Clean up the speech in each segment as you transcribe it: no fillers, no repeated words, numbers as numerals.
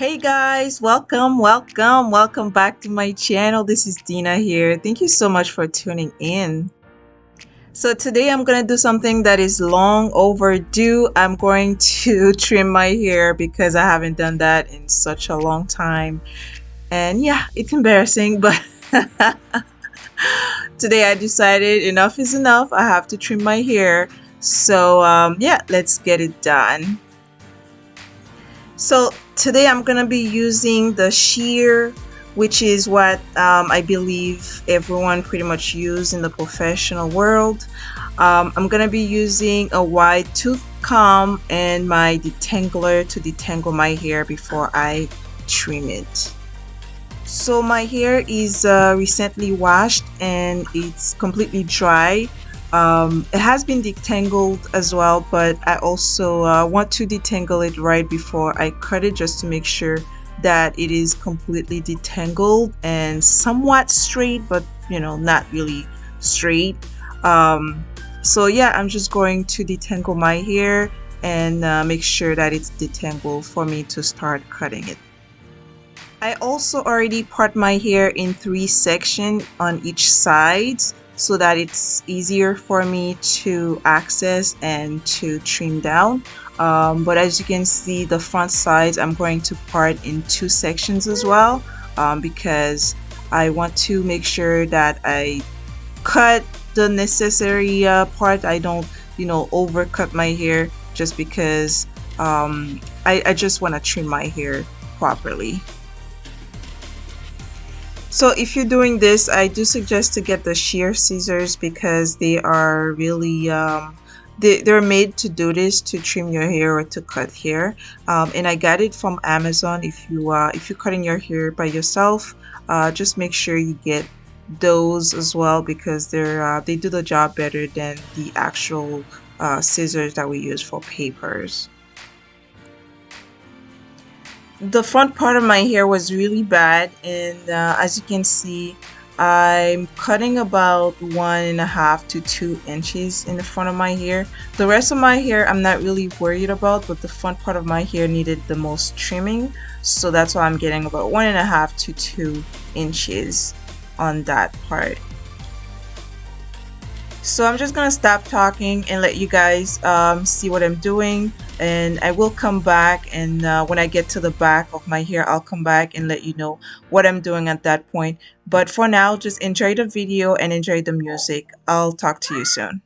Hey guys, welcome back to my channel. This is Dina here. Thank you so much for tuning in. So today I'm gonna do something that is long overdue. I'm going to trim my hair because I haven't done that in such a long time. And yeah, it's embarrassing, but today I decided enough is enough. I have to trim my hair. So yeah, let's get it done. So today I'm gonna be using the shear, which is what I believe everyone pretty much use in the professional world. I'm gonna be using a wide tooth comb and my detangler to detangle my hair before I trim it. So my hair is recently washed and it's completely dry. It has been detangled as well, but I also want to detangle it right before I cut it just to make sure that it is completely detangled and somewhat straight, but not really straight. Um, so yeah, I'm just going to detangle my hair and make sure that it's detangled for me to start cutting it. I also already part my hair in 3 sections on each side so that it's easier for me to access and to trim down. But as you can see, the front sides I'm going to part in 2 sections as well, because I want to make sure that I cut the necessary part. I don't overcut my hair just because I just want to trim my hair properly. So if you're doing this, I do suggest to get the shear scissors because they are really they're made to do this, to trim your hair or to cut hair. And I got it from Amazon. If you're cutting your hair by yourself, just make sure you get those as well because they do the job better than the actual scissors that we use for papers. The front part of my hair was really bad, and as you can see, I'm cutting about 1.5 to 2 inches in the front of my hair. The rest of my hair I'm not really worried about, but the front part of my hair needed the most trimming, so that's why I'm getting about 1.5 to 2 inches on that part. So I'm just gonna stop talking and let you guys see what I'm doing, and I will come back, and when I get to the back of my hair, I'll come back and let you know what I'm doing at that point. But for now, just enjoy the video and enjoy the music. I'll talk to you soon.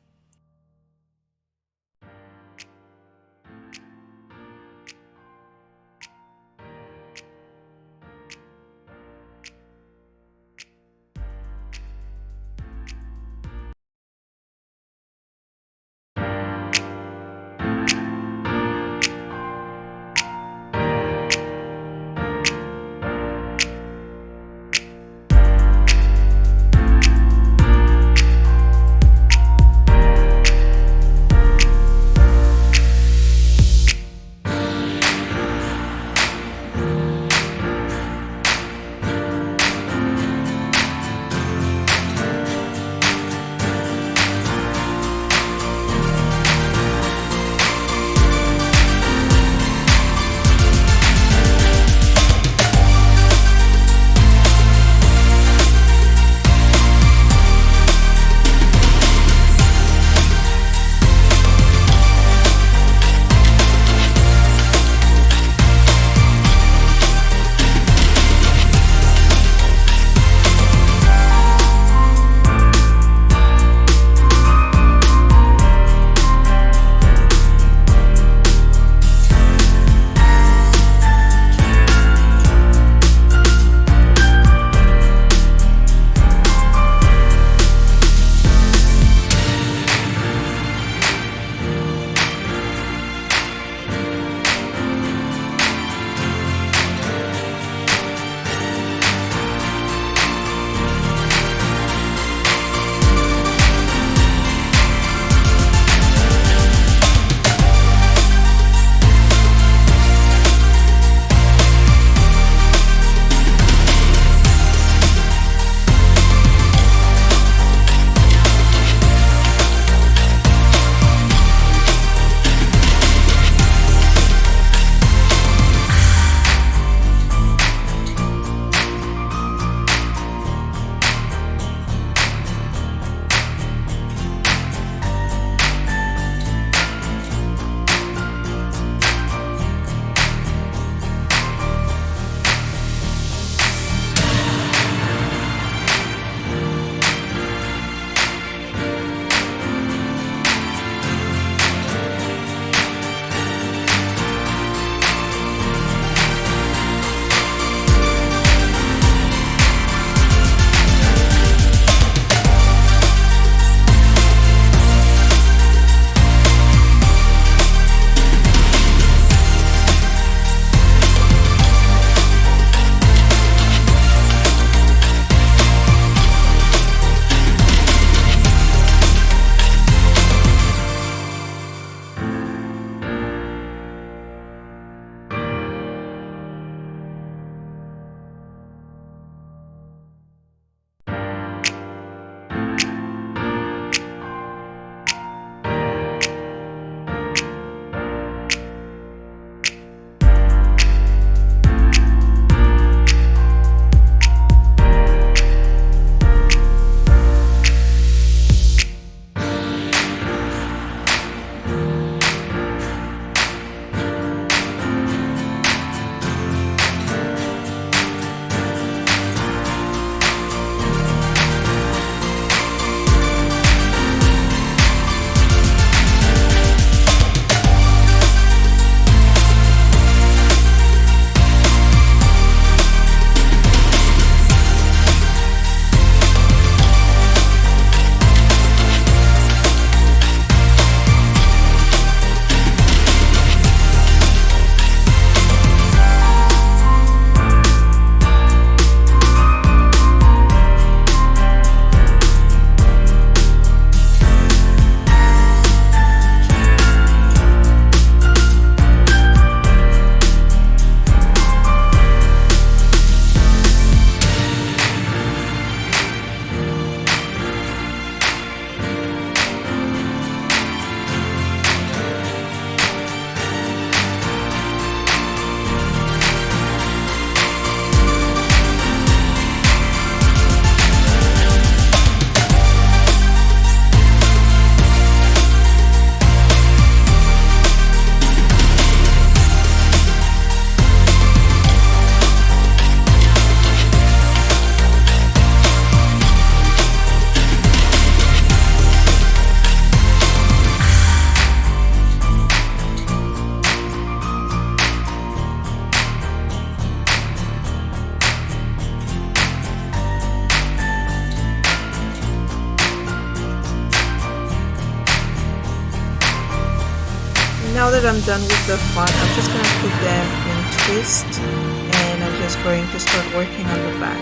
now that I'm done with the front, I'm just going to put them in twist, and I'm just going to start working on the back.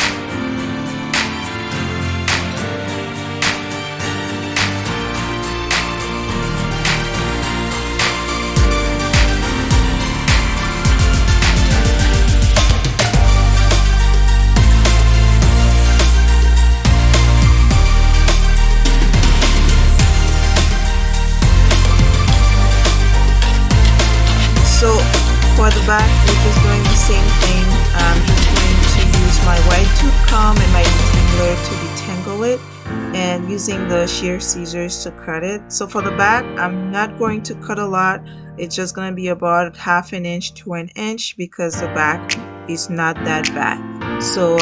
So for the back, we're just doing the same thing. I'm just going to use my wide tooth comb and my detangler to detangle it, and using the shear scissors to cut it. So for the back, I'm not going to cut a lot. It's just going to be about 1/2 inch to 1 inch because the back is not that bad. So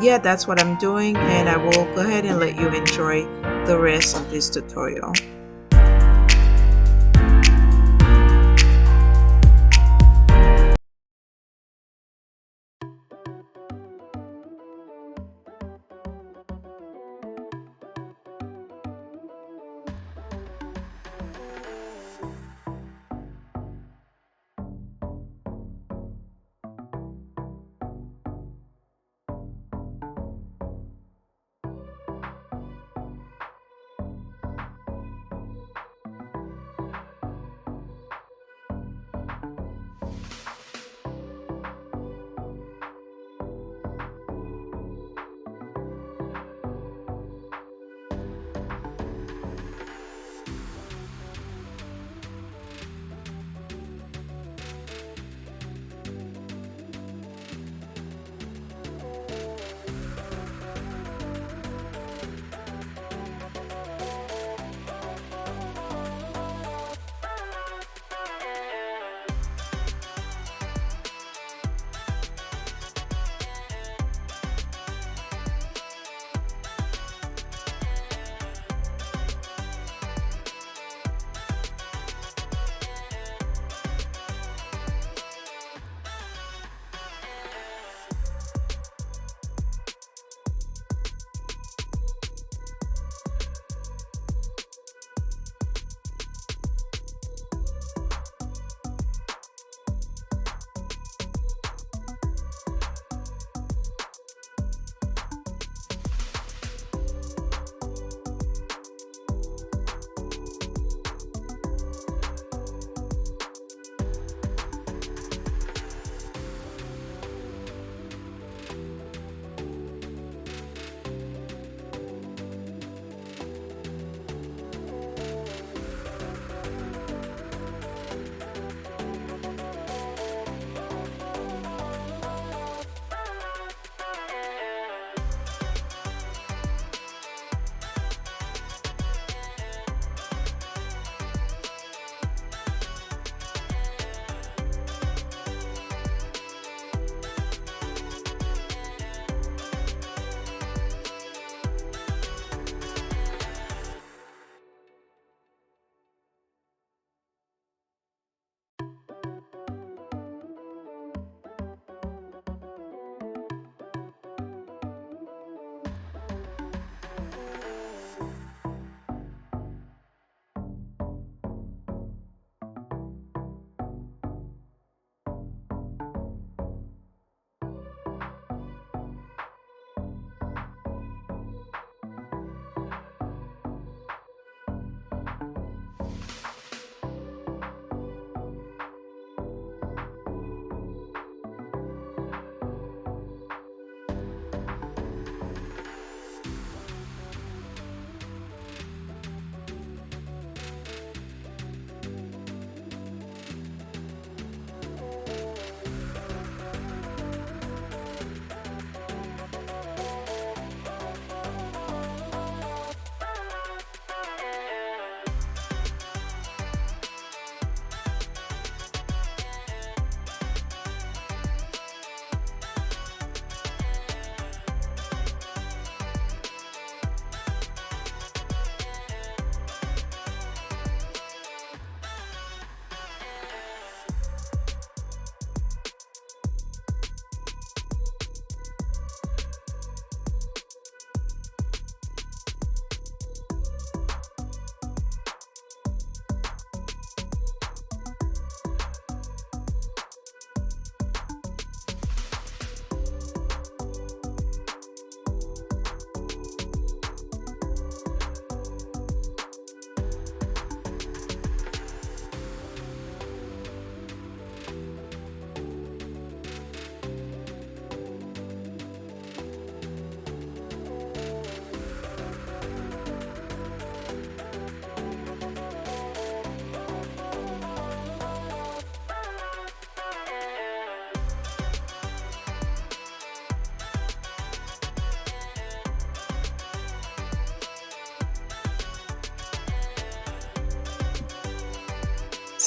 yeah, that's what I'm doing, and I will go ahead and let you enjoy the rest of this tutorial.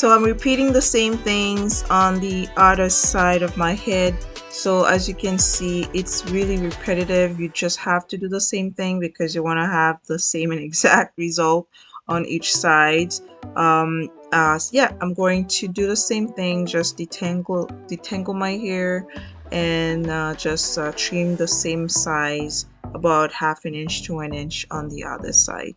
So I'm repeating the same things on the other side of my head. So as you can see, it's really repetitive. You just have to do the same thing because you want to have the same and exact result on each side. So yeah, I'm going to do the same thing, just detangle my hair and just trim the same size, about half an inch to an inch on the other side.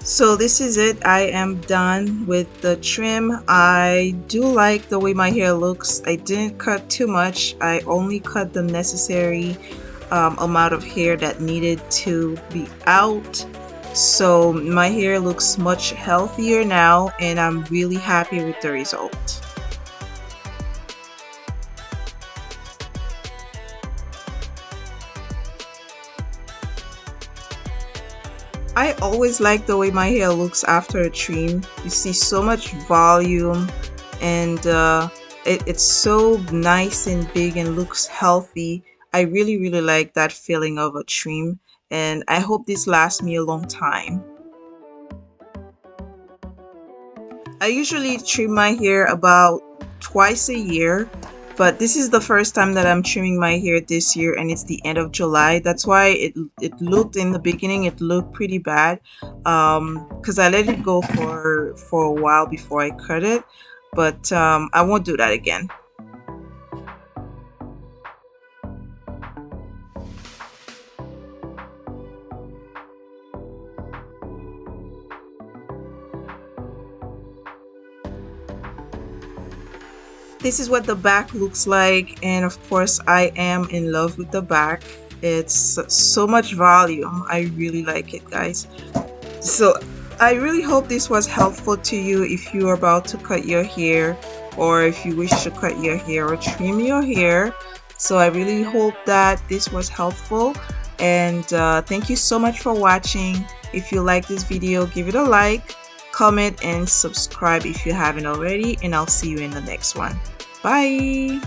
So this is it. I am done with the trim. I do like the way my hair looks. I didn't cut too much. I only cut the necessary amount of hair that needed to be out. So my hair looks much healthier now, and I'm really happy with the result. I always like the way my hair looks after a trim. You see so much volume, and it's so nice and big and looks healthy. I really like that feeling of a trim, and I hope this lasts me a long time. I usually trim my hair about twice a year, but this is the first time that I'm trimming my hair this year, and it's the end of July. That's why it looked, in the beginning it looked pretty bad, because I let it go for a while before I cut it, but I won't do that again. This is what the back looks like, and of course I am in love with the back. It's so much volume. I really like it, guys. So I really hope this was helpful to you if you're about to cut your hair, or if you wish to cut your hair or trim your hair. So I really hope that this was helpful, and thank you so much for watching. If you like this video, give it a like, comment, and subscribe if you haven't already, and I'll see you in the next one. Bye!